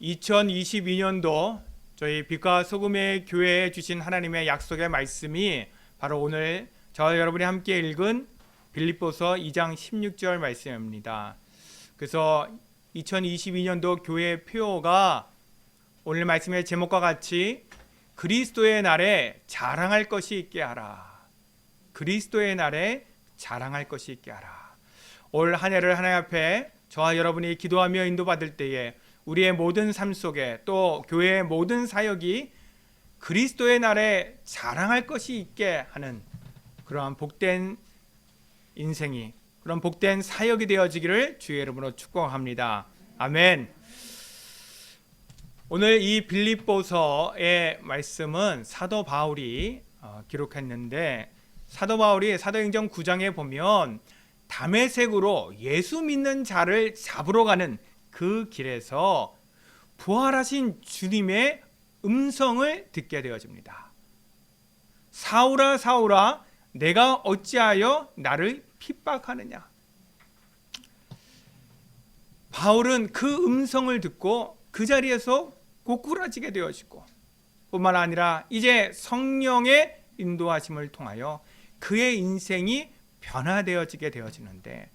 2022년도 저희 빛과 소금의 교회에 주신 하나님의 약속의 말씀이 바로 오늘 저와 여러분이 함께 읽은 빌립보서 2장 16절 말씀입니다. 그래서 2022년도 교회의 표어가 오늘 말씀의 제목과 같이 그리스도의 날에 자랑할 것이 있게 하라. 그리스도의 날에 자랑할 것이 있게 하라. 올 한 해를 하나님 앞에 저와 여러분이 기도하며 인도받을 때에 우리의 모든 삶 속에 또 교회의 모든 사역이 그리스도의 날에 자랑할 것이 있게 하는 그러한 복된 인생이, 그런 복된 사역이 되어지기를 주의 이름으로 축복합니다. 아멘. 오늘 이 빌립보서의 말씀은 사도 바울이 기록했는데, 사도 바울이 사도행전 9장에 보면 다메섹으로 예수 믿는 자를 잡으러 가는 그 길에서 부활하신 주님의 음성을 듣게 되어집니다. 사울아 사울아 내가 어찌하여 나를 핍박하느냐. 바울은 그 음성을 듣고 그 자리에서 고꾸라지게 되어지고, 뿐만 아니라 이제 성령의 인도하심을 통하여 그의 인생이 변화되어지게 되어지는데,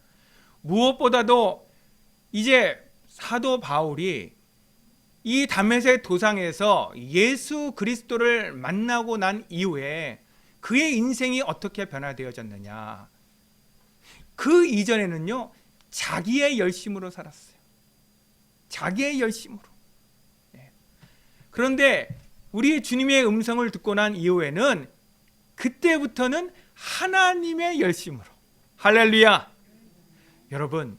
무엇보다도 이제 사도 바울이 이 다메섹 도상에서 예수 그리스도를 만나고 난 이후에 그의 인생이 어떻게 변화되어졌느냐. 그 이전에는요, 자기의 열심으로 살았어요. 자기의 열심으로. 그런데 우리 주님의 음성을 듣고 난 이후에는 그때부터는 하나님의 열심으로. 할렐루야. 여러분,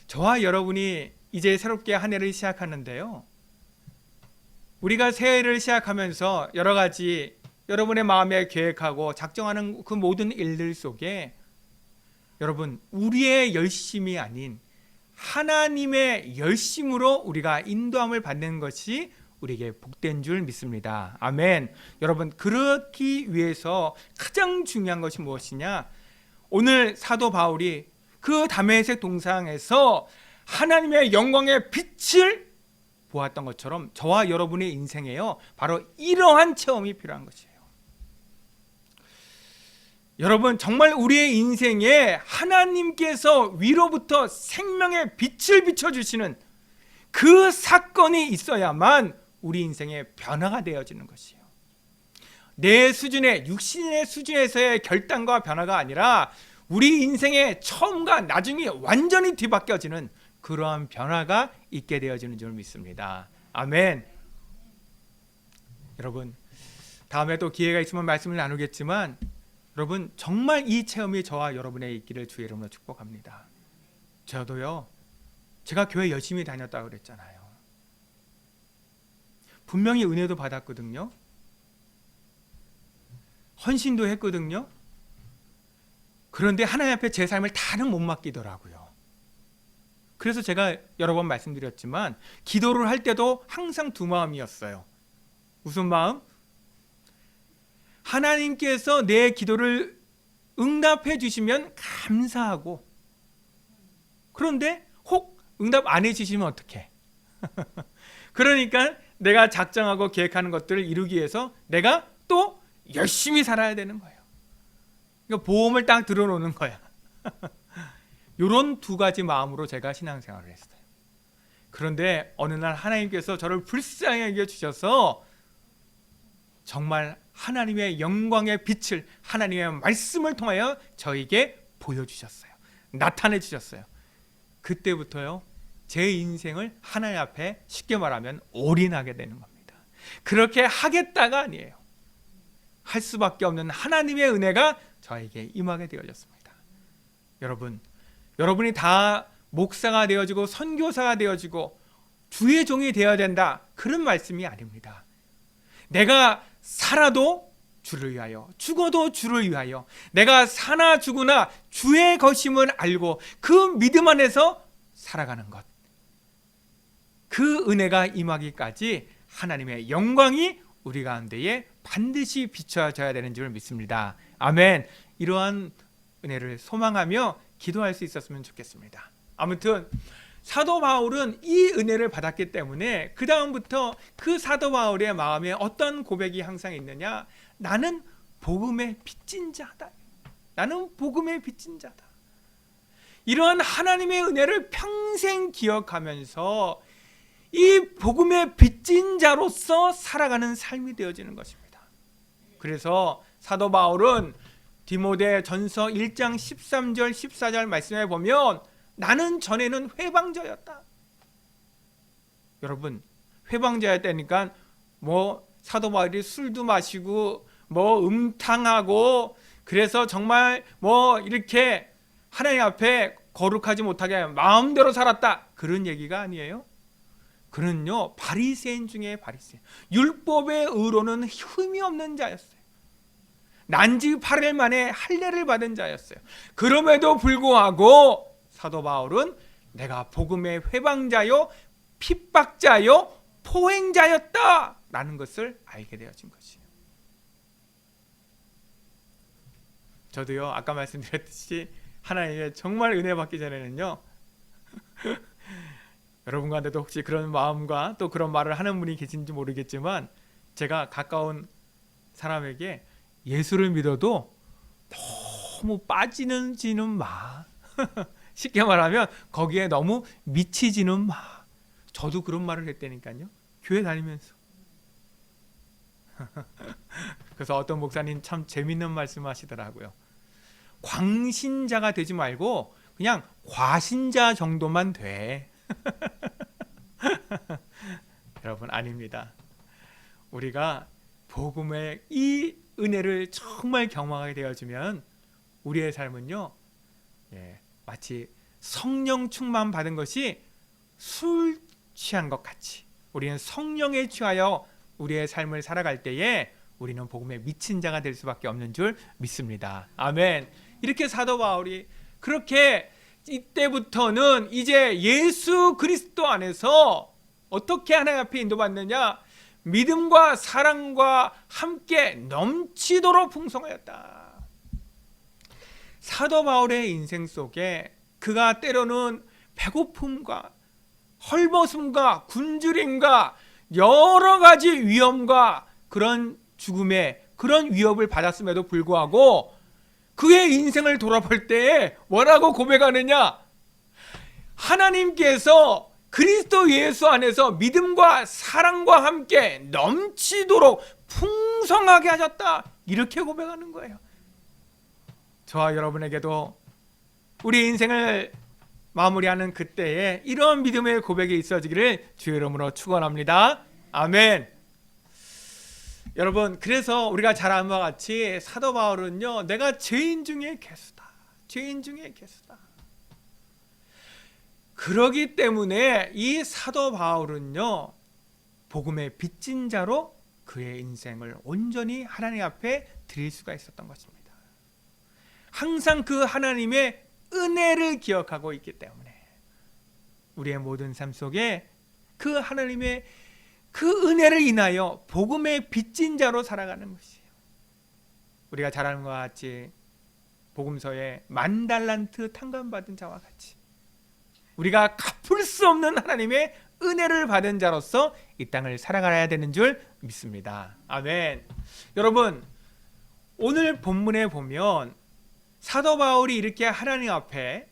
저와 여러분이 이제 새롭게 한 해를 시작하는데요, 우리가 새해를 시작하면서 여러 가지 여러분의 마음에 계획하고 작정하는 그 모든 일들 속에 여러분, 우리의 열심이 아닌 하나님의 열심으로 우리가 인도함을 받는 것이 우리에게 복된 줄 믿습니다. 아멘. 여러분, 그렇기 위해서 가장 중요한 것이 무엇이냐? 오늘 사도 바울이 그 다메섹 동상에서 하나님의 영광의 빛을 보았던 것처럼 저와 여러분의 인생에요, 바로 이러한 체험이 필요한 것이에요. 여러분, 정말 우리의 인생에 하나님께서 위로부터 생명의 빛을 비춰주시는 그 사건이 있어야만 우리 인생의 변화가 되어지는 것이에요. 내 수준의, 육신의 수준에서의 결단과 변화가 아니라 우리 인생의 처음과 나중이 완전히 뒤바뀌어지는 그러한 변화가 있게 되어지는 줄 믿습니다. 아멘. 여러분, 다음에 또 기회가 있으면 말씀을 나누겠지만, 여러분, 정말 이 체험이 저와 여러분의 있기를 주의 이름으로 축복합니다. 저도요, 제가 교회 열심히 다녔다고 그랬잖아요. 분명히 은혜도 받았거든요. 헌신도 했거든요. 그런데 하나님 앞에 제 삶을 다는 못 맡기더라고요. 그래서 제가 여러 번 말씀드렸지만 기도를 할 때도 항상 두 마음이었어요. 무슨 마음? 하나님께서 내 기도를 응답해 주시면 감사하고, 그런데 혹 응답 안 해 주시면 어떡해? 그러니까 내가 작정하고 계획하는 것들을 이루기 위해서 내가 또 열심히 살아야 되는 거예요. 그러니까 보험을 딱 들어놓는 거야. 이런 두 가지 마음으로 제가 신앙생활을 했어요. 그런데 어느 날 하나님께서 저를 불쌍히 여겨주셔서 정말 하나님의 영광의 빛을, 하나님의 말씀을 통하여 저에게 보여주셨어요. 나타내 주셨어요. 그때부터요, 제 인생을 하나님 앞에 쉽게 말하면 올인하게 되는 겁니다. 그렇게 하겠다가 아니에요. 할 수밖에 없는 하나님의 은혜가 저에게 임하게 되어졌습니다. 여러분, 여러분이 다 목사가 되어지고 선교사가 되어지고 주의 종이 되어야 된다, 그런 말씀이 아닙니다. 내가 살아도 주를 위하여, 죽어도 주를 위하여, 내가 사나 죽으나 주의 것임을 알고 그 믿음 안에서 살아가는 것, 그 은혜가 임하기까지 하나님의 영광이 우리 가운데에 반드시 비춰져야 되는 줄 믿습니다. 아멘. 이러한 은혜를 소망하며 기도할 수 있었으면 좋겠습니다. 아무튼 사도 바울은 이 은혜를 받았기 때문에 그 다음부터 그 사도 바울의 마음에 어떤 고백이 항상 있느냐? 나는 복음의 빚진 자다. 나는 복음의 빚진 자다. 이러한 하나님의 은혜를 평생 기억하면서 이 복음의 빚진 자로서 살아가는 삶이 되어지는 것입니다. 그래서 사도 바울은 디모데 전서 1장 13절 14절 말씀에 보면 나는 전에는 회방자였다. 여러분, 회방자였다니까 뭐 사도 바울이 술도 마시고 뭐 음탕하고 그래서 정말 뭐 이렇게 하나님 앞에 거룩하지 못하게 마음대로 살았다, 그런 얘기가 아니에요. 그는요 바리새인 중에 바리새인, 율법의 의로는 흠이 없는 자였어요. 난지 8일 만에 할례를 받은 자였어요. 그럼에도 불구하고 사도 바울은 내가 복음의 회방자요 핍박자요 포행자였다 라는 것을 알게 되어진 것이에요. 저도요 아까 말씀드렸듯이 하나님의 정말 은혜 받기 전에는요 여러분 가운데도 혹시 그런 마음과 또 그런 말을 하는 분이 계신지 모르겠지만, 제가 가까운 사람에게 예수를 믿어도 너무 빠지지는 마. 쉽게 말하면 거기에 너무 미치지는 마. 저도 그런 말을 했다니까요, 교회 다니면서. 그래서 어떤 목사님 참 재밌는 말씀 하시더라고요. 광신자가 되지 말고 그냥 과신자 정도만 돼. 여러분, 아닙니다. 우리가 복음의 이 은혜를 정말 경험하게 되어지면 우리의 삶은요 마치 성령 충만 받은 것이 술 취한 것 같이 우리는 성령에 취하여 우리의 삶을 살아갈 때에 우리는 복음에 미친 자가 될 수밖에 없는 줄 믿습니다. 아멘. 이렇게 사도 바울이 그렇게 이때부터는 이제 예수 그리스도 안에서 어떻게 하나님 앞에 인도받느냐? 믿음과 사랑과 함께 넘치도록 풍성하였다. 사도 바울의 인생 속에 그가 때로는 배고픔과 헐벗음과 굶주림과 여러 가지 위험과 그런 죽음의 그런 위협을 받았음에도 불구하고 그의 인생을 돌아볼 때에 뭐라고 고백하느냐? 하나님께서 그리스도 예수 안에서 믿음과 사랑과 함께 넘치도록 풍성하게 하셨다, 이렇게 고백하는 거예요. 저와 여러분에게도 우리 인생을 마무리하는 그때에 이런 믿음의 고백이 있어지기를 주의 이름으로 축원합니다. 아멘. 여러분, 그래서 우리가 잘 아는 바와 같이 사도 바울은요, 내가 죄인 중에 괴수다, 죄인 중에 괴수다. 그러기 때문에 이 사도 바울은요 복음의 빚진 자로 그의 인생을 온전히 하나님 앞에 드릴 수가 있었던 것입니다. 항상 그 하나님의 은혜를 기억하고 있기 때문에 우리의 모든 삶 속에 그 하나님의 그 은혜를 인하여 복음의 빚진 자로 살아가는 것이에요. 우리가 잘 아는 것과 같이 복음서에 10,000달란트 탕감받은 자와 같이 우리가 갚을 수 없는 하나님의 은혜를 받은 자로서 이 땅을 살아가야 되는 줄 믿습니다. 아멘. 여러분, 오늘 본문에 보면 사도 바울이 이렇게 하나님 앞에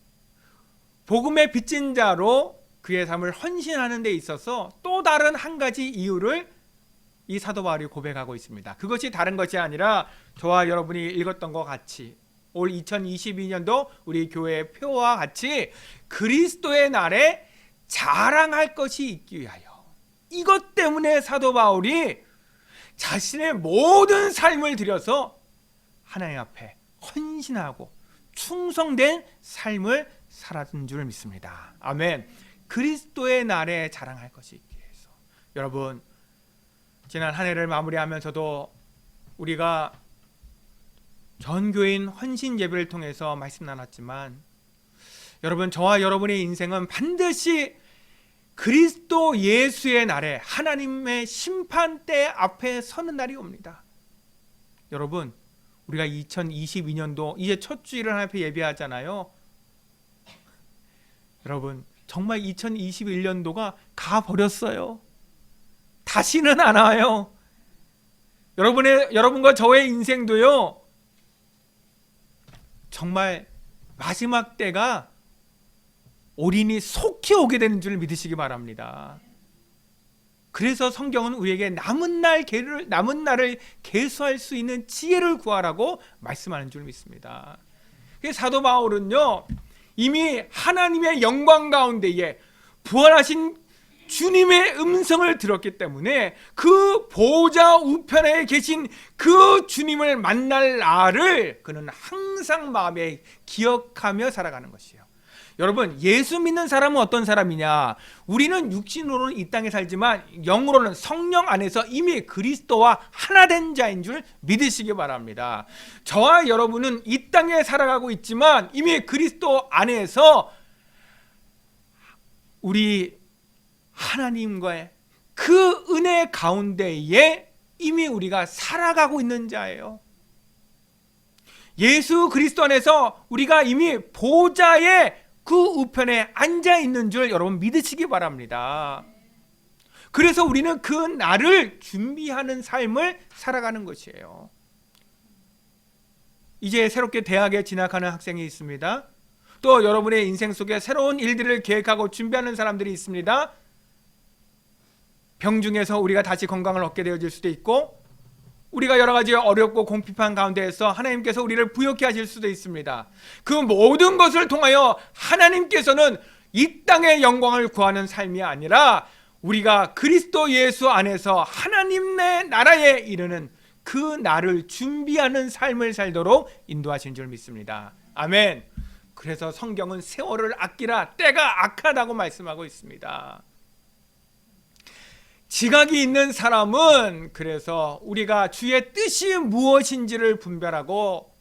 복음의 빚진 자로 그의 삶을 헌신하는 데 있어서 또 다른 한 가지 이유를 이 사도 바울이 고백하고 있습니다. 그것이 다른 것이 아니라 저와 여러분이 읽었던 것 같이 올 2022년도 우리 교회의 표와 같이 그리스도의 날에 자랑할 것이 있기 위하여, 이것 때문에 사도 바울이 자신의 모든 삶을 들여서 하나님 앞에 헌신하고 충성된 삶을 살았던 줄 믿습니다. 아멘. 그리스도의 날에 자랑할 것이 있기 위해서. 여러분, 지난 한 해를 마무리하면서도 우리가 전교인 헌신 예배를 통해서 말씀 나눴지만, 여러분, 저와 여러분의 인생은 반드시 그리스도 예수의 날에 하나님의 심판대 앞에 서는 날이 옵니다. 여러분, 우리가 2022년도 이제 첫 주일을 하나님 앞에 예배하잖아요. 여러분, 정말 2021년도가 가버렸어요. 다시는 안 와요. 여러분과 저의 인생도요, 정말 마지막 때가 올인이 속히 오게 되는 줄 믿으시기 바랍니다. 그래서 성경은 우리에게 남은 날을 계수할 수 있는 지혜를 구하라고 말씀하는 줄 믿습니다. 사도 바울은요, 이미 하나님의 영광 가운데에 부활하신 주님의 음성을 들었기 때문에 그 보좌 우편에 계신 그 주님을 만날 날을 그는 항상 마음에 기억하며 살아가는 것이에요. 여러분, 예수 믿는 사람은 어떤 사람이냐? 우리는 육신으로는 이 땅에 살지만 영으로는 성령 안에서 이미 그리스도와 하나 된 자인 줄 믿으시기 바랍니다. 저와 여러분은 이 땅에 살아가고 있지만 이미 그리스도 안에서 우리 하나님과의 그 은혜 가운데에 이미 우리가 살아가고 있는 자예요. 예수 그리스도 안에서 우리가 이미 보좌의 그 우편에 앉아 있는 줄 여러분 믿으시기 바랍니다. 그래서 우리는 그 날을 준비하는 삶을 살아가는 것이에요. 이제 새롭게 대학에 진학하는 학생이 있습니다. 또 여러분의 인생 속에 새로운 일들을 계획하고 준비하는 사람들이 있습니다. 병중에서 우리가 다시 건강을 얻게 되어질 수도 있고, 우리가 여러 가지 어렵고 공핍한 가운데에서 하나님께서 우리를 부욕케 하실 수도 있습니다. 그 모든 것을 통하여 하나님께서는 이 땅의 영광을 구하는 삶이 아니라 우리가 그리스도 예수 안에서 하나님의 나라에 이르는 그 날을 준비하는 삶을 살도록 인도하신 줄 믿습니다. 아멘. 그래서 성경은 세월을 아끼라, 때가 악하다고 말씀하고 있습니다. 지각이 있는 사람은 그래서 우리가 주의 뜻이 무엇인지를 분별하고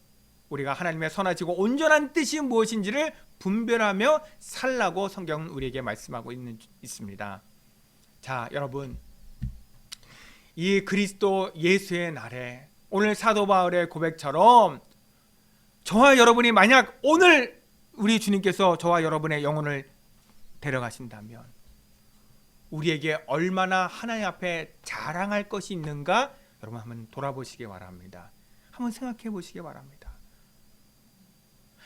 우리가 하나님의 선하시고 온전한 뜻이 무엇인지를 분별하며 살라고 성경은 우리에게 말씀하고 있습니다. 자, 여러분, 이 그리스도 예수의 날에 오늘 사도 바울의 고백처럼 저와 여러분이 만약 오늘 우리 주님께서 저와 여러분의 영혼을 데려가신다면 우리에게 얼마나 하나님 앞에 자랑할 것이 있는가 여러분 한번 돌아보시기 바랍니다. 한번 생각해 보시기 바랍니다.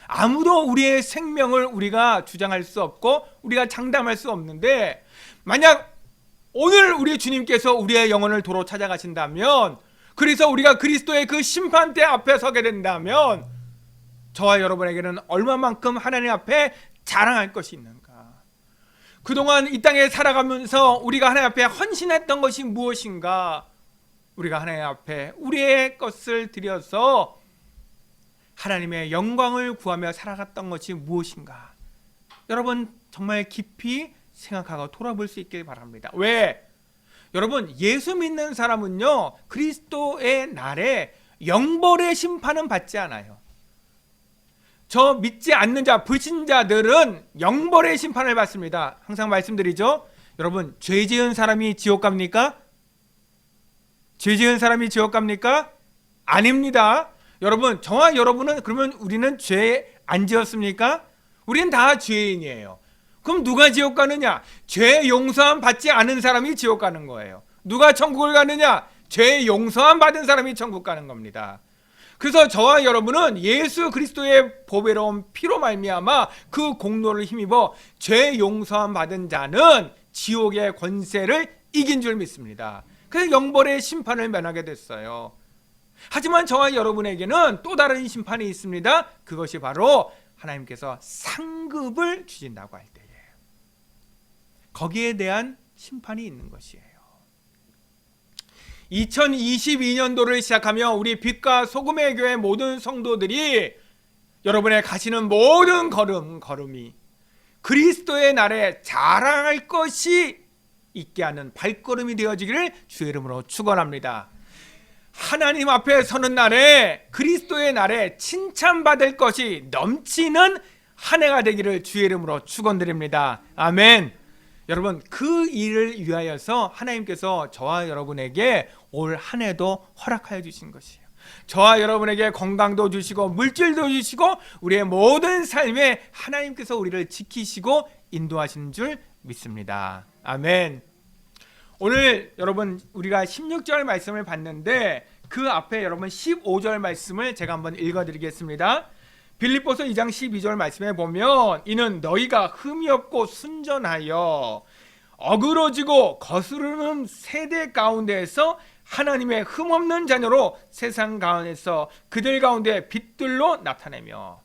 아무도 우리의 생명을 우리가 주장할 수 없고 우리가 장담할 수 없는데, 만약 오늘 우리 주님께서 우리의 영혼을 도로 찾아가신다면, 그래서 우리가 그리스도의 그 심판대 앞에 서게 된다면 저와 여러분에게는 얼마만큼 하나님 앞에 자랑할 것이 있는가? 그동안 이 땅에 살아가면서 우리가 하나님 앞에 헌신했던 것이 무엇인가? 우리가 하나님 앞에 우리의 것을 드려서 하나님의 영광을 구하며 살아갔던 것이 무엇인가? 여러분 정말 깊이 생각하고 돌아볼 수 있길 바랍니다. 왜? 여러분, 예수 믿는 사람은요, 그리스도의 날에 영벌의 심판은 받지 않아요. 저 믿지 않는 자, 불신자들은 영벌의 심판을 받습니다. 항상 말씀드리죠. 여러분, 죄 지은 사람이 지옥 갑니까? 죄 지은 사람이 지옥 갑니까? 아닙니다. 여러분, 저와 여러분은, 그러면 우리는 죄 안 지었습니까? 우리는 다 죄인이에요. 그럼 누가 지옥 가느냐? 죄 용서함 받지 않은 사람이 지옥 가는 거예요. 누가 천국을 가느냐? 죄 용서함 받은 사람이 천국 가는 겁니다. 그래서 저와 여러분은 예수 그리스도의 보배로운 피로 말미암아 그 공로를 힘입어 죄 용서함 받은 자는 지옥의 권세를 이긴 줄 믿습니다. 그래서 영벌의 심판을 면하게 됐어요. 하지만 저와 여러분에게는 또 다른 심판이 있습니다. 그것이 바로 하나님께서 상급을 주신다고 할 때예요. 거기에 대한 심판이 있는 것이에요. 2022년도를 시작하며 우리 빛과 소금의 교회 모든 성도들이 여러분의 가시는 모든 걸음이 그리스도의 날에 자랑할 것이 있게 하는 발걸음이 되어지기를 주의 이름으로 축원합니다. 하나님 앞에 서는 날에, 그리스도의 날에 칭찬받을 것이 넘치는 한 해가 되기를 주의 이름으로 축원드립니다. 아멘. 여러분, 그 일을 위하여서 하나님께서 저와 여러분에게 올 한 해도 허락하여 주신 것이에요. 저와 여러분에게 건강도 주시고 물질도 주시고 우리의 모든 삶에 하나님께서 우리를 지키시고 인도하시는 줄 믿습니다. 아멘. 오늘 여러분 우리가 16절 말씀을 봤는데 그 앞에 여러분 15절 말씀을 제가 한번 읽어드리겠습니다. 빌립보서 2장 12절 말씀에 보면 이는 너희가 흠이 없고 순전하여 어그러지고 거스르는 세대 가운데에서 하나님의 흠없는 자녀로 세상 가운데서 그들 가운데 빛들로 나타내며.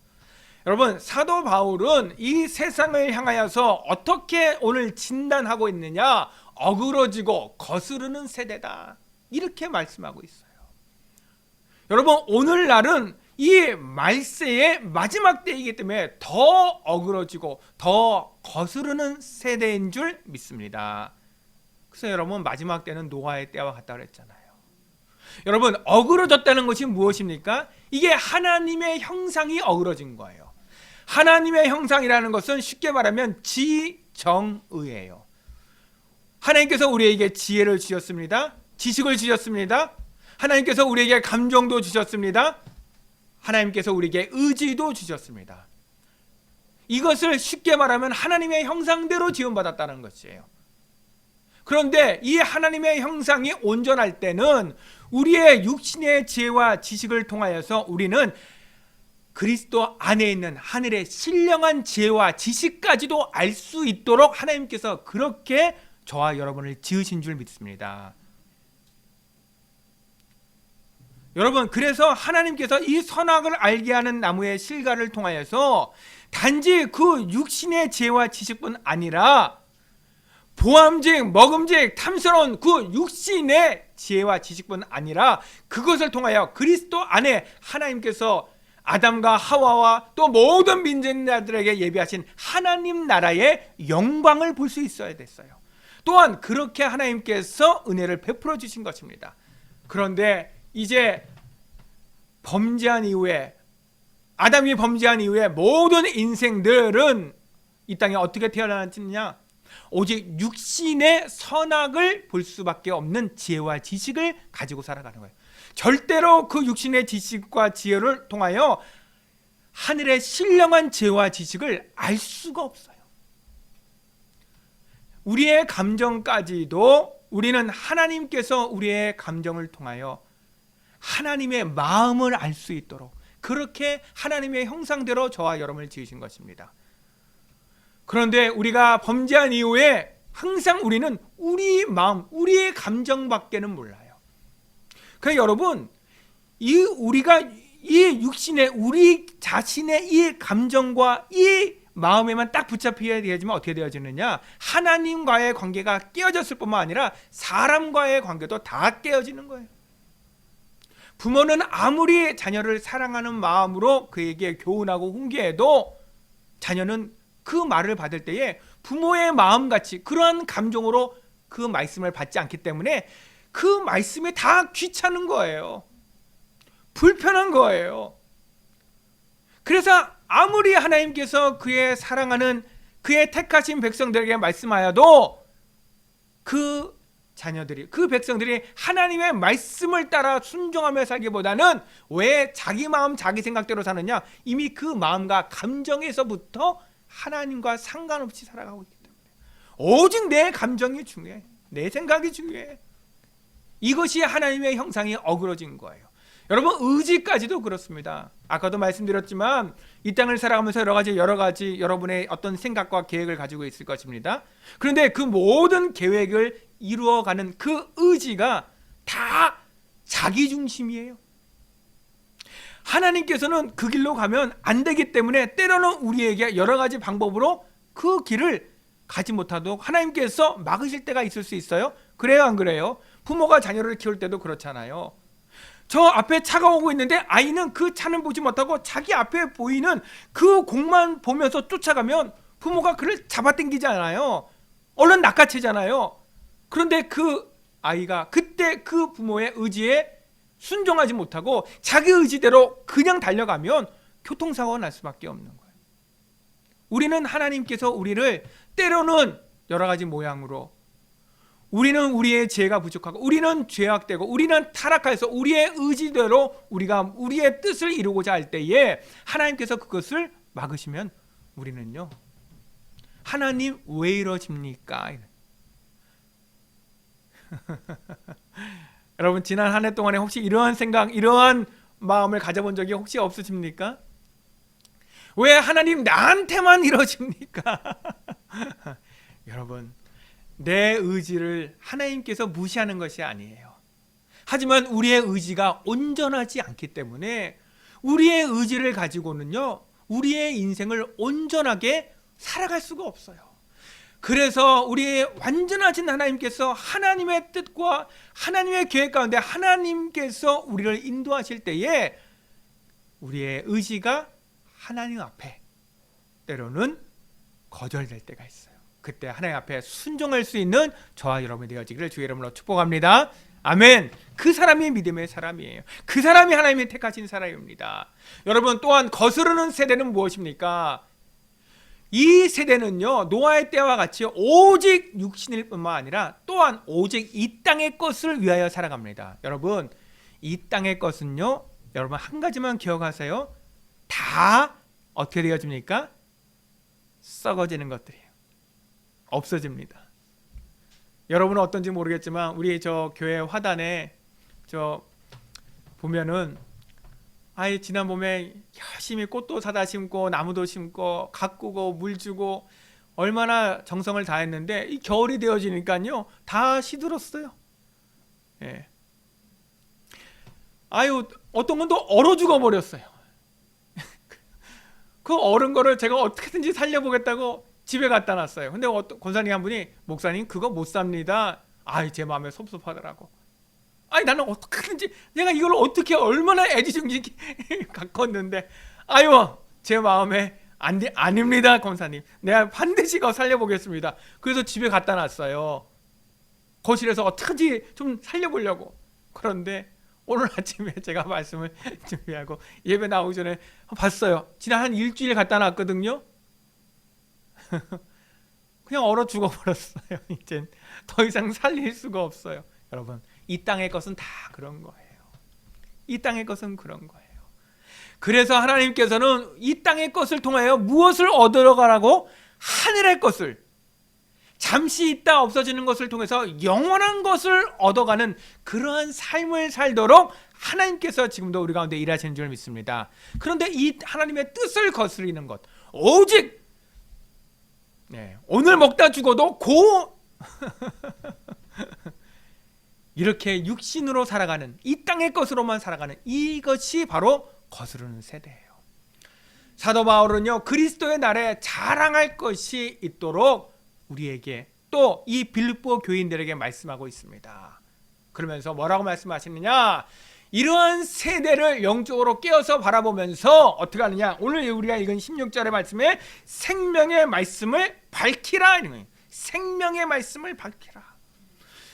여러분 사도 바울은 이 세상을 향하여서 어떻게 오늘 진단하고 있느냐? 어그러지고 거스르는 세대다 이렇게 말씀하고 있어요. 여러분 오늘날은 이 말세의 마지막 때이기 때문에 더 어그러지고 더 거스르는 세대인 줄 믿습니다. 그래서 여러분 마지막 때는 노아의 때와 같다 그랬잖아요. 여러분 어그러졌다는 것이 무엇입니까? 이게 하나님의 형상이 어그러진 거예요. 하나님의 형상이라는 것은 쉽게 말하면 지정의예요. 하나님께서 우리에게 지혜를 주셨습니다. 지식을 주셨습니다. 하나님께서 우리에게 감정도 주셨습니다. 하나님께서 우리에게 의지도 주셨습니다. 이것을 쉽게 말하면 하나님의 형상대로 지음받았다는 것이에요. 그런데 이 하나님의 형상이 온전할 때는 우리의 육신의 지혜와 지식을 통하여서 우리는 그리스도 안에 있는 하늘의 신령한 지혜와 지식까지도 알 수 있도록 하나님께서 그렇게 저와 여러분을 지으신 줄 믿습니다. 여러분 그래서 하나님께서 이 선악을 알게 하는 나무의 실과를 통하여서 단지 그 육신의 지혜와 지식뿐 아니라 보암직, 먹음직, 탐스러운 그 육신의 지혜와 지식뿐 아니라 그것을 통하여 그리스도 안에 하나님께서 아담과 하와와 또 모든 민족자들에게 예비하신 하나님 나라의 영광을 볼 수 있어야 됐어요. 또한 그렇게 하나님께서 은혜를 베풀어 주신 것입니다. 그런데 이제 범죄한 이후에 아담이 범죄한 이후에 모든 인생들은 이 땅에 어떻게 태어났느냐? 오직 육신의 선악을 볼 수밖에 없는 지혜와 지식을 가지고 살아가는 거예요. 절대로 그 육신의 지식과 지혜를 통하여 하늘의 신령한 지혜와 지식을 알 수가 없어요. 우리의 감정까지도 우리는 하나님께서 우리의 감정을 통하여 하나님의 마음을 알 수 있도록 그렇게 하나님의 형상대로 저와 여러분을 지으신 것입니다. 그런데 우리가 범죄한 이후에 항상 우리는 우리 마음, 우리의 감정밖에는 몰라요. 그러니까 여러분, 우리가 이 육신의 우리 자신의 이 감정과 이 마음에만 딱 붙잡혀야 되지만 어떻게 되어지느냐? 하나님과의 관계가 깨어졌을 뿐만 아니라 사람과의 관계도 다 깨어지는 거예요. 부모는 아무리 자녀를 사랑하는 마음으로 그에게 교훈하고 훈계해도 자녀는 그 말을 받을 때에 부모의 마음같이 그러한 감정으로 그 말씀을 받지 않기 때문에 그 말씀이 다 귀찮은 거예요. 불편한 거예요. 그래서 아무리 하나님께서 그의 사랑하는 그의 택하신 백성들에게 말씀하여도 그 자녀들이, 그 백성들이 하나님의 말씀을 따라 순종하며 살기보다는 왜 자기 마음 자기 생각대로 사느냐? 이미 그 마음과 감정에서부터 하나님과 상관없이 살아가고 있기 때문에 오직 내 감정이 중요해. 내 생각이 중요해. 이것이 하나님의 형상이 어그러진 거예요. 여러분 의지까지도 그렇습니다. 아까도 말씀드렸지만 이 땅을 살아가면서 여러 가지 여러분의 어떤 생각과 계획을 가지고 있을 것입니다. 그런데 그 모든 계획을 이루어가는 그 의지가 다 자기 중심이에요. 하나님께서는 그 길로 가면 안 되기 때문에 때로는 우리에게 여러 가지 방법으로 그 길을 가지 못하도록 하나님께서 막으실 때가 있을 수 있어요. 그래요, 안 그래요? 부모가 자녀를 키울 때도 그렇잖아요. 저 앞에 차가 오고 있는데 아이는 그 차는 보지 못하고 자기 앞에 보이는 그 공만 보면서 쫓아가면 부모가 그를 잡아당기잖아요. 얼른 낚아채잖아요. 그런데 그 아이가 그때 그 부모의 의지에 순종하지 못하고 자기 의지대로 그냥 달려가면 교통사고가 날 수밖에 없는 거예요. 우리는 하나님께서 우리를 때로는 여러 가지 모양으로, 우리는 우리의 지혜가 부족하고 우리는 죄악되고 우리는 타락해서 우리의 의지대로 우리가 우리의 뜻을 이루고자 할 때에 하나님께서 그것을 막으시면 우리는요 하나님 왜 이러십니까? 여러분 지난 한 해 동안에 혹시 이러한 생각, 이러한 마음을 가져본 적이 혹시 없으십니까? 왜 하나님 나한테만 이러십니까? 여러분, 내 의지를 하나님께서 무시하는 것이 아니에요. 하지만 우리의 의지가 온전하지 않기 때문에 우리의 의지를 가지고는요, 우리의 인생을 온전하게 살아갈 수가 없어요. 그래서 우리의 완전하신 하나님께서 하나님의 뜻과 하나님의 계획 가운데 하나님께서 우리를 인도하실 때에 우리의 의지가 하나님 앞에 때로는 거절될 때가 있어요. 그때 하나님 앞에 순종할 수 있는 저와 여러분이 되어지기를 주의 이름으로 축복합니다. 아멘. 그 사람이 믿음의 사람이에요. 그 사람이 하나님이 택하신 사람입니다. 여러분, 또한 거스르는 세대는 무엇입니까? 이 세대는요, 노아의 때와 같이 오직 육신일 뿐만 아니라 또한 오직 이 땅의 것을 위하여 살아갑니다. 여러분, 이 땅의 것은요, 여러분 한 가지만 기억하세요. 다 어떻게 되어집니까? 썩어지는 것들이에요. 없어집니다. 여러분은 어떤지 모르겠지만 우리 저 교회 화단에 저 보면은 지난 봄에 열심히 꽃도 사다 심고 나무도 심고 가꾸고 물 주고 얼마나 정성을 다했는데 이 겨울이 되어지니까요 다 시들었어요. 예. 어떤 건 또 얼어 죽어 버렸어요. 그 얼은 거를 제가 어떻게든지 살려보겠다고 집에 갖다 놨어요. 근데 권사님 한 분이 목사님 그거 못 삽니다. 제 마음에 섭섭하더라고. 나는 어떻게든지 내가 이걸 어떻게 얼마나 애지중지 가꿨는데 제 마음에 아닙니다 권사님. 내가 반드시 그거 살려보겠습니다. 그래서 집에 갖다 놨어요. 거실에서 어떻게든지 좀 살려보려고. 그런데 오늘 아침에 제가 말씀을 준비하고 예배 나오기 전에 봤어요. 지난 한 일주일 갖다 놨거든요. 그냥 얼어 죽어버렸어요. 이젠 더 이상 살릴 수가 없어요. 여러분, 이 땅의 것은 다 그런 거예요. 이 땅의 것은 그런 거예요. 그래서 하나님께서는 이 땅의 것을 통하여 무엇을 얻어가라고? 하늘의 것을, 잠시 있다 없어지는 것을 통해서 영원한 것을 얻어가는 그러한 삶을 살도록 하나님께서 지금도 우리 가운데 일하시는 줄 믿습니다. 그런데 이 하나님의 뜻을 거스리는 것, 오직 오늘 먹다 죽어도 이렇게 육신으로 살아가는, 이 땅의 것으로만 살아가는 이것이 바로 거스르는 세대예요. 사도 바울은요, 그리스도의 날에 자랑할 것이 있도록 우리에게 또 이 빌립보 교인들에게 말씀하고 있습니다. 그러면서 뭐라고 말씀하시느냐? 이러한 세대를 영적으로 깨어서 바라보면서 어떻게 하느냐? 오늘 우리가 읽은 16절의 말씀에 생명의 말씀을 밝히라. 생명의 말씀을 밝히라.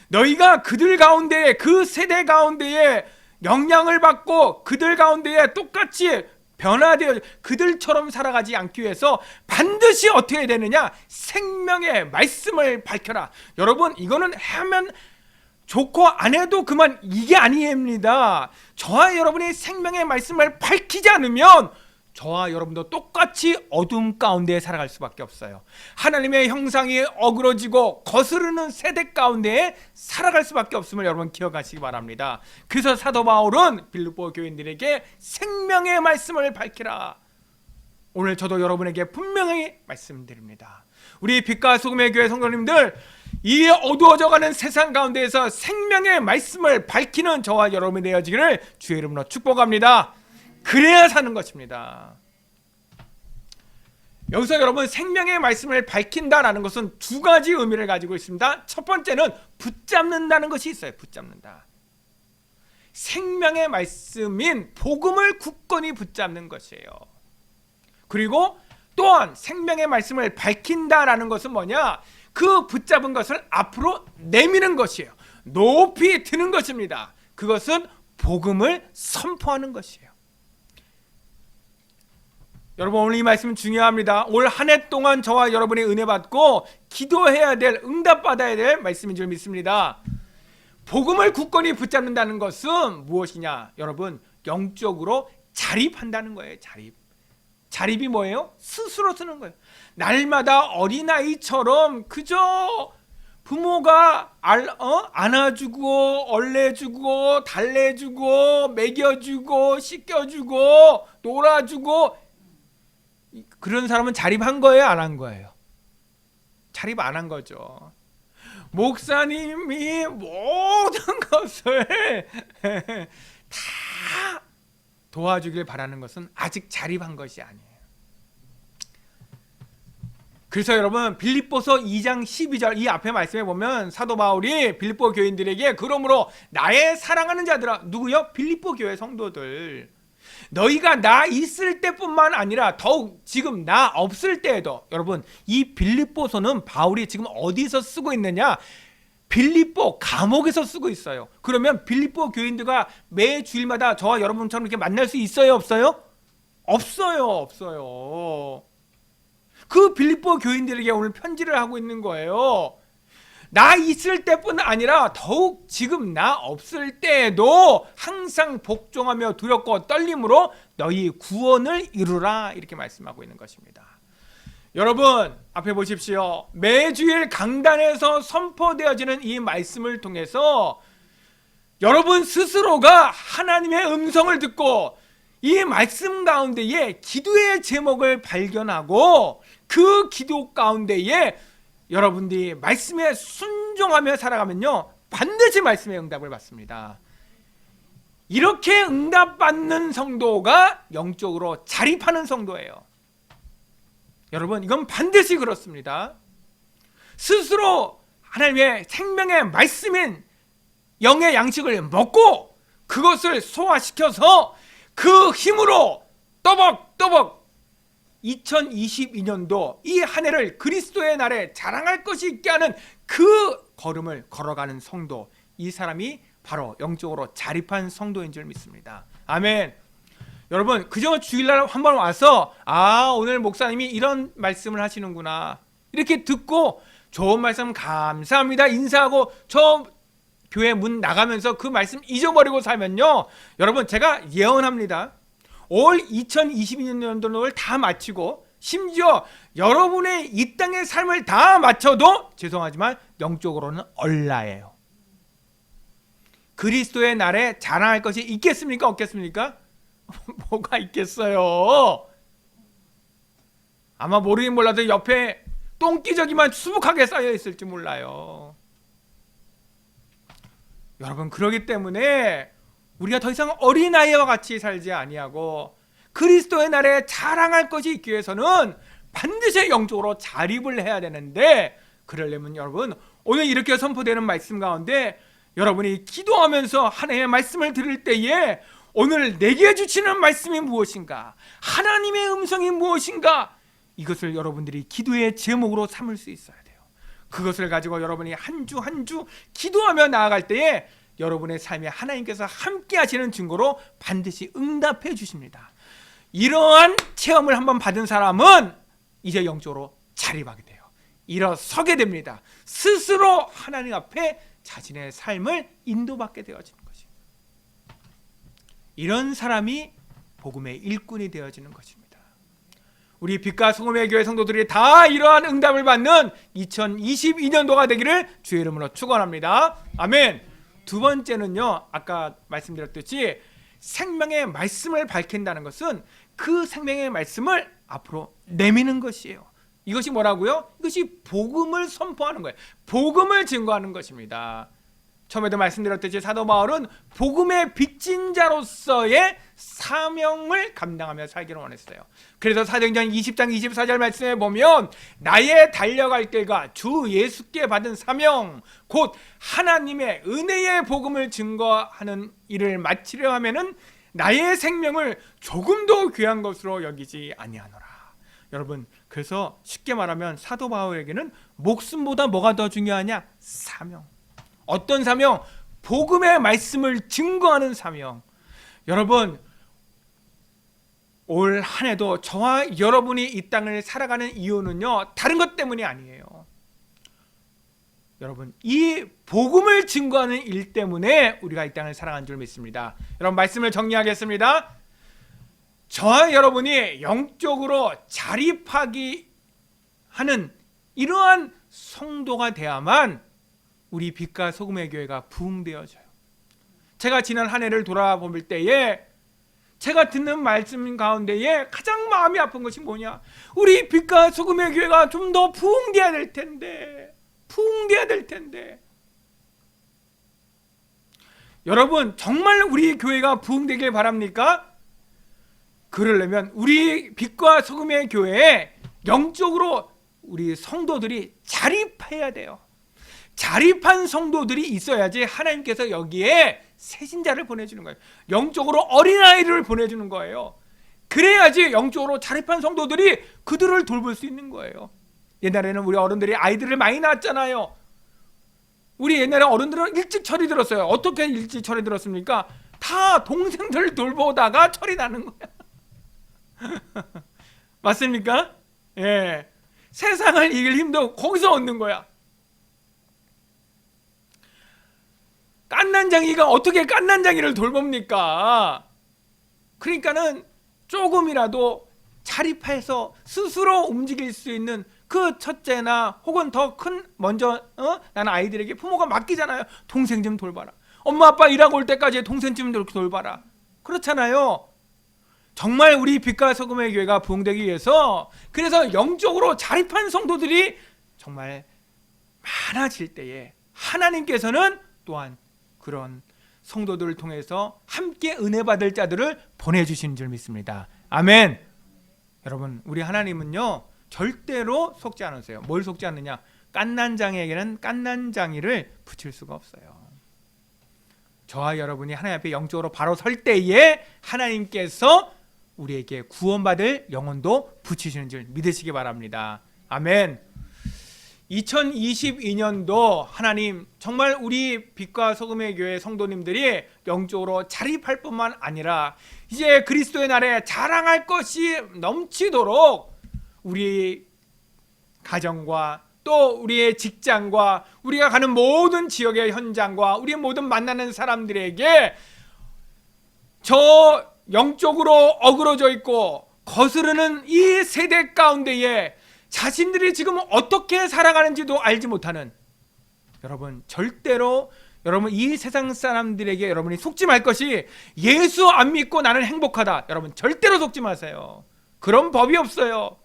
너희가 그들 가운데, 그 세대 가운데에 영향을 받고 그들 가운데에 똑같이 변화되어 그들처럼 살아가지 않기 위해서 반드시 어떻게 해야 되느냐? 생명의 말씀을 밝혀라. 여러분, 이거는 하면 좋고 안 해도 그만, 이게 아니입니다. 저와 여러분이 생명의 말씀을 밝히지 않으면 저와 여러분도 똑같이 어둠 가운데 살아갈 수밖에 없어요. 하나님의 형상이 어그러지고 거스르는 세대 가운데 살아갈 수밖에 없음을 여러분 기억하시기 바랍니다. 그래서 사도 바울은 빌립보 교인들에게 생명의 말씀을 밝히라. 오늘 저도 여러분에게 분명히 말씀드립니다. 우리 빛과 소금의 교회 성도님들, 이 어두워져가는 세상 가운데에서 생명의 말씀을 밝히는 저와 여러분이 되어지기를 주의 이름으로 축복합니다. 그래야 사는 것입니다. 여기서 여러분, 생명의 말씀을 밝힌다라는 것은 두 가지 의미를 가지고 있습니다. 첫 번째는 붙잡는다는 것이 있어요. 붙잡는다. 생명의 말씀인 복음을 굳건히 붙잡는 것이에요. 그리고 또한 생명의 말씀을 밝힌다라는 것은 뭐냐? 그 붙잡은 것을 앞으로 내미는 것이에요. 높이 드는 것입니다. 그것은 복음을 선포하는 것이에요. 여러분, 오늘 이 말씀은 중요합니다. 올 한 해 동안 저와 여러분이 은혜 받고 기도해야 될, 응답받아야 될 말씀인 줄 믿습니다. 복음을 굳건히 붙잡는다는 것은 무엇이냐? 여러분, 영적으로 자립한다는 거예요. 자립이 뭐예요? 스스로 쓰는 거예요. 날마다 어린아이처럼 그저 부모가 안아주고 얼레주고 달래주고 먹여주고 씻겨주고 놀아주고, 그런 사람은 자립한 거예요, 안 한 거예요? 자립 안 한 거죠. 목사님이 모든 것을 다 도와주길 바라는 것은 아직 자립한 것이 아니에요. 그래서 여러분, 빌립보서 2장 12절 이 앞에 말씀해 보면 사도 바울이 빌립보 교인들에게 그러므로 나의 사랑하는 자들아, 누구요? 빌립보 교회 성도들, 너희가 나 있을 때뿐만 아니라 더욱 지금 나 없을 때에도, 여러분 이 빌립보서는 바울이 지금 어디서 쓰고 있느냐? 빌립보 감옥에서 쓰고 있어요. 그러면 빌립보 교인들과 매 주일마다 저와 여러분처럼 이렇게 만날 수 있어요, 없어요? 없어요. 그 빌립보 교인들에게 오늘 편지를 하고 있는 거예요. 나 있을 때뿐 아니라 더욱 지금 나 없을 때에도 항상 복종하며 두렵고 떨림으로 너희 구원을 이루라, 이렇게 말씀하고 있는 것입니다. 여러분 앞에 보십시오. 매주일 강단에서 선포되어지는 이 말씀을 통해서 여러분 스스로가 하나님의 음성을 듣고 이 말씀 가운데에 기도의 제목을 발견하고 그 기도 가운데에 여러분들이 말씀에 순종하며 살아가면요, 반드시 말씀의 응답을 받습니다. 이렇게 응답받는 성도가 영적으로 자립하는 성도예요. 여러분 이건 반드시 그렇습니다. 스스로 하나님의 생명의 말씀인 영의 양식을 먹고 그것을 소화시켜서 그 힘으로 또박또박 2022년도 이 한 해를 그리스도의 날에 자랑할 것이 있게 하는 그 걸음을 걸어가는 성도, 이 사람이 바로 영적으로 자립한 성도인 줄 믿습니다. 아멘. 여러분 그저 주일날 한번 와서 오늘 목사님이 이런 말씀을 하시는구나 이렇게 듣고 좋은 말씀 감사합니다 인사하고 저 교회 문 나가면서 그 말씀 잊어버리고 살면요, 여러분 제가 예언합니다. 올 2022년도를 다 마치고 심지어 여러분의 이 땅의 삶을 다 마쳐도 죄송하지만 영적으로는 얼라예요. 그리스도의 날에 자랑할 것이 있겠습니까? 없겠습니까? 뭐가 있겠어요? 아마 모르긴 몰라도 옆에 똥기저귀만 수북하게 쌓여 있을지 몰라요. 여러분 그러기 때문에 우리가 더 이상 어린아이와 같이 살지 아니하고 그리스도의 날에 자랑할 것이 있기 위해서는 반드시 영적으로 자립을 해야 되는데, 그러려면 여러분 오늘 이렇게 선포되는 말씀 가운데 여러분이 기도하면서 하나님의 말씀을 들을 때에 오늘 내게 주시는 말씀이 무엇인가, 하나님의 음성이 무엇인가, 이것을 여러분들이 기도의 제목으로 삼을 수 있어야 돼요. 그것을 가지고 여러분이 한 주 한 주 기도하며 나아갈 때에 여러분의 삶에 하나님께서 함께 하시는 증거로 반드시 응답해 주십니다. 이러한 체험을 한번 받은 사람은 이제 영적으로 자립하게 돼요. 일어서게 됩니다. 스스로 하나님 앞에 자신의 삶을 인도받게 되어지는 것입니다. 이런 사람이 복음의 일꾼이 되어지는 것입니다. 우리 빛과 소금의 교회 성도들이 다 이러한 응답을 받는 2022년도가 되기를 주의 이름으로 축원합니다. 아멘. 두 번째는요, 아까 말씀드렸듯이 생명의 말씀을 밝힌다는 것은 그 생명의 말씀을 앞으로 내미는 것이에요. 이것이 뭐라고요? 이것이 복음을 선포하는 거예요. 복음을 증거하는 것입니다. 처음에도 말씀드렸듯이 사도 바울은 복음의 빚진 자로서의 사명을 감당하며 살기를 원했어요. 그래서 사도행전 20장 24절 말씀에 보면 나의 달려갈 길과 주 예수께 받은 사명 곧 하나님의 은혜의 복음을 증거하는 일을 마치려 하면은 나의 생명을 조금도 귀한 것으로 여기지 아니하노라. 여러분 그래서 쉽게 말하면 사도 바울에게는 목숨보다 뭐가 더 중요하냐? 사명. 어떤 사명? 복음의 말씀을 증거하는 사명. 여러분 올 한 해도 저와 여러분이 이 땅을 살아가는 이유는요, 다른 것 때문이 아니에요. 여러분 이 복음을 증거하는 일 때문에 우리가 이 땅을 살아가는 줄 믿습니다. 여러분 말씀을 정리하겠습니다. 저와 여러분이 영적으로 자립하기 하는 이러한 성도가 돼야만 우리 빛과 소금의 교회가 부흥되어져요. 제가 지난 한 해를 돌아볼 때에 제가 듣는 말씀 가운데에 가장 마음이 아픈 것이 뭐냐? 우리 빛과 소금의 교회가 좀 더 부흥돼야 될 텐데, 부흥돼야 될 텐데. 여러분, 정말 우리 교회가 부흥되길 바랍니까? 그러려면 우리 빛과 소금의 교회에 영적으로 우리 성도들이 자립해야 돼요. 자립한 성도들이 있어야지 하나님께서 여기에 새신자를 보내주는 거예요. 영적으로 어린아이를 보내주는 거예요. 그래야지 영적으로 자립한 성도들이 그들을 돌볼 수 있는 거예요. 옛날에는 우리 어른들이 아이들을 많이 낳았잖아요. 우리 옛날에 어른들은 일찍 철이 들었어요. 어떻게 일찍 철이 들었습니까? 다 동생들 돌보다가 철이 나는 거야. 맞습니까? 예. 세상을 이길 힘도 거기서 얻는 거야. 깐난장이가 어떻게 깐난장이를 돌봅니까? 그러니까는 조금이라도 자립해서 스스로 움직일 수 있는 그 첫째나 혹은 더 큰 먼저 나는 아이들에게 부모가 맡기잖아요. 동생 좀 돌봐라. 엄마 아빠 일하고 올 때까지 동생 좀 돌봐라. 그렇잖아요. 정말 우리 빛과 소금의 교회가 부흥되기 위해서 그래서 영적으로 자립한 성도들이 정말 많아질 때에 하나님께서는 또한 그런 성도들을 통해서 함께 은혜 받을 자들을 보내주시는 줄 믿습니다. 아멘. 여러분, 우리 하나님은요 절대로 속지 않으세요. 뭘 속지 않느냐? 깐난장이에게는 깐난장이를 붙일 수가 없어요. 저와 여러분이 하나님 앞에 영적으로 바로 설 때에 하나님께서 우리에게 구원받을 영혼도 붙이시는 줄 믿으시기 바랍니다. 아멘. 2022년도 하나님 정말 우리 빛과 소금의 교회 성도님들이 영적으로 자립할 뿐만 아니라 이제 그리스도의 날에 자랑할 것이 넘치도록 우리 가정과 또 우리의 직장과 우리가 가는 모든 지역의 현장과 우리 모든 만나는 사람들에게 저 영적으로 어그러져 있고 거스르는 이 세대 가운데에 자신들이 지금 어떻게 살아가는지도 알지 못하는 여러분, 절대로 여러분 이 세상 사람들에게 여러분이 속지 말 것이 예수 안 믿고 나는 행복하다. 여러분 절대로 속지 마세요. 그런 법이 없어요.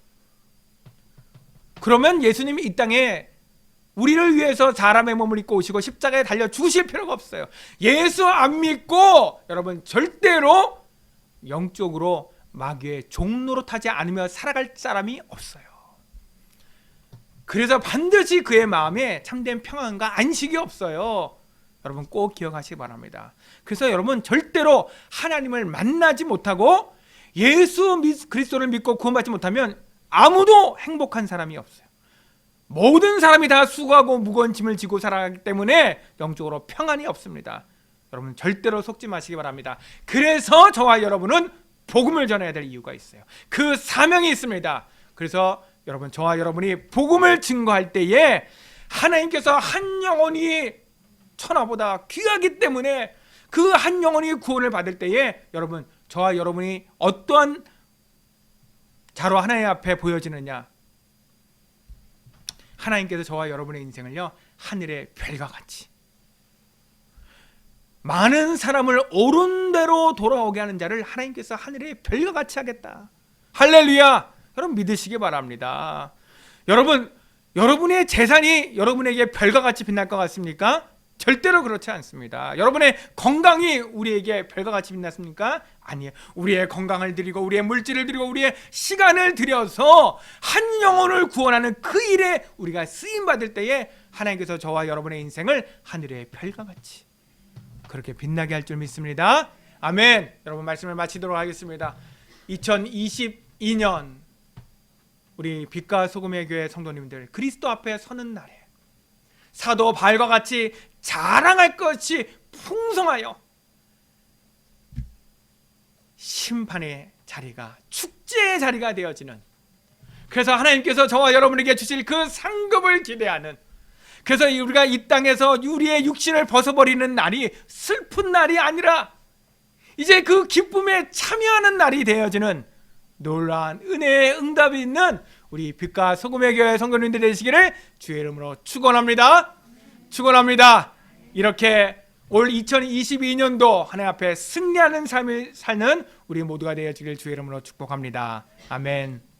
그러면 예수님이 이 땅에 우리를 위해서 사람의 몸을 입고 오시고 십자가에 달려 죽으실 필요가 없어요. 예수 안 믿고 여러분 절대로 영적으로 마귀의 종노릇하지 않으며 살아갈 사람이 없어요. 그래서 반드시 그의 마음에 참된 평안과 안식이 없어요. 여러분 꼭 기억하시기 바랍니다. 그래서 여러분 절대로 하나님을 만나지 못하고 예수 그리스도를 믿고 구원받지 못하면 아무도 행복한 사람이 없어요. 모든 사람이 다 수고하고 무거운 짐을 지고 살아가기 때문에 영적으로 평안이 없습니다. 여러분 절대로 속지 마시기 바랍니다. 그래서 저와 여러분은 복음을 전해야 될 이유가 있어요. 그 사명이 있습니다. 그래서 여러분 저와 여러분이 복음을 증거할 때에 하나님께서 한 영혼이 천하보다 귀하기 때문에 그 한 영혼이 구원을 받을 때에 여러분 저와 여러분이 어떠한 자로 하나님 앞에 보여지느냐? 하나님께서 저와 여러분의 인생을요 하늘의 별과 같이 많은 사람을 옳은 대로 돌아오게 하는 자를 하나님께서 하늘의 별과 같이 하겠다. 할렐루야. 여러분 믿으시기 바랍니다. 여러분, 여러분의 재산이 여러분에게 별과 같이 빛날 것 같습니까? 절대로 그렇지 않습니다. 여러분의 건강이 우리에게 별과 같이 빛났습니까? 아니에요. 우리의 건강을 드리고 우리의 물질을 드리고 우리의 시간을 들여서 한 영혼을 구원하는 그 일에 우리가 쓰임받을 때에 하나님께서 저와 여러분의 인생을 하늘의 별과 같이 그렇게 빛나게 할 줄 믿습니다. 아멘. 여러분 말씀을 마치도록 하겠습니다. 2022년 우리 빛과 소금의 교회 성도님들 그리스도 앞에 서는 날에 사도 바울과 같이 자랑할 것이 풍성하여 심판의 자리가 축제의 자리가 되어지는, 그래서 하나님께서 저와 여러분에게 주실 그 상급을 기대하는, 그래서 우리가 이 땅에서 우리의 육신을 벗어버리는 날이 슬픈 날이 아니라 이제 그 기쁨에 참여하는 날이 되어지는 놀라운 은혜의 응답이 있는 우리 빛과 소금의 교회 성도님들 되시기를 주의 이름으로 축원합니다. 축원합니다. 이렇게 올 2022년도 하나님 앞에 승리하는 삶을 사는 우리 모두가 되어지길 주의 이름으로 축복합니다. 아멘.